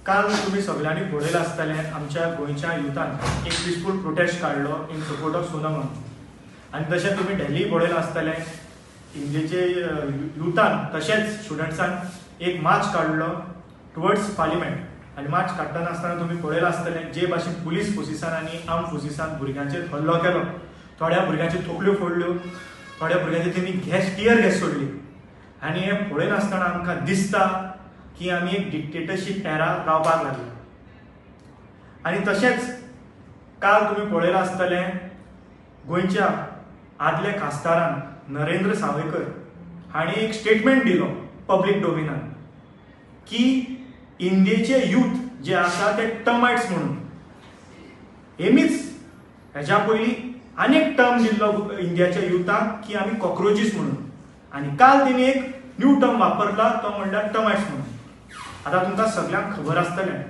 काल तुम्ही सगळ्यांनी पळयलें आसतलें आमच्या गोंयच्या युथान एक पिसफूल प्रोटेस्ट काडलो in support of Sonam Wangchuk आनी तशें तुमी डेल्ली पळयलें आसतलें इंडियेचे युथान तशेंच स्टुडंट्सान एक मार्च काडलो टुवर्ड्स पार्लिमेंट आनी मार्च काडटना आसतना तुमी पळयलें आसतलें जे भाशेन पुलीस फोर्सिसान आनी आर्म फोर्सिसान भुरग्यांचेर हल्लो केलो. थोड्या भुरग्यांच्यो तकल्यो फोडल्यो, थोड्या भुरग्यांची तेमी टियर गॅस सोडली आनी हें पळयनासतना आमकां दिसता की आमी एक डिक्टेटरशीप एरा रावपाक लागले. आनी तशेंच काल तुमी पळयलें आसतलें गोंयच्या आदल्या खासदारान नरेंद्र सावयकर हांणी एक स्टेटमेंट दिलो पब्लीक डोमेनान की इंडियेचे यूथ जे आसा ते टर्माइट्स म्हणून. हेमीच हेज्या पयलीं आनीक टर्म दिल्लो इंडियाच्या युथाक की आमी कॉक्रोचीस म्हणून, आनी काल तेणी एक न्यू टर्म वापरला तो म्हणल्यार टर्माइट्स म्हणून. आतां तुमकां सगळ्यांक खबर आसतलें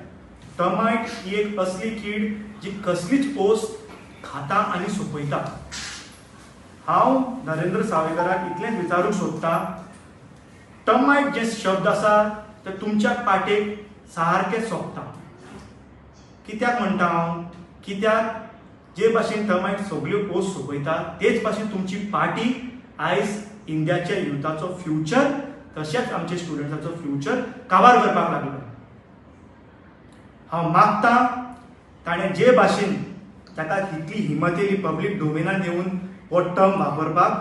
टर्माइट ही एक असली कीड जी कसलीच ओस खाता आनी सोंपयता. हांव नरेंद्र सावयकराक इतलेंच विचारूंक सोदतां, टर्माइट जे शब्द आसा ते तुमच्या पाटेक सारके सोंपता. कित्याक म्हणटा हांव? कित्याक जे भाशेन टर्माइट सगळ्यो ओस सोंपयता तेच भाशेन तुमची पाटी आयज इंडियाच्या युथाचो फ्युचर तशेंच आमच्या स्टुडंट्साचो फ्युचर काबार करपाक लागलो. हांव मागतां ताणें जे भाशेन ताका इतली हिंमत येयली पब्लीक डोमेनान येवन हो टर्म वापरपाक,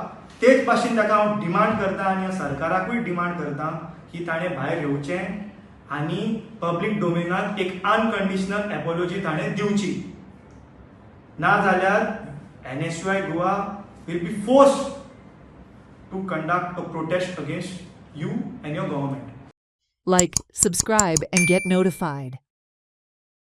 तेच भाशेन ताका हांव डिमांड करतां आनी सरकाराकूय डिमांड करतां की ताणें भायर येवचें आनी पब्लीक डोमेनान एक अनकंडिशनल एपॉलॉजी ताणें दिवची. नाजाल्यार NSUI Goa will be forced to conduct a protest against you and your government. Like, subscribe, and get notified.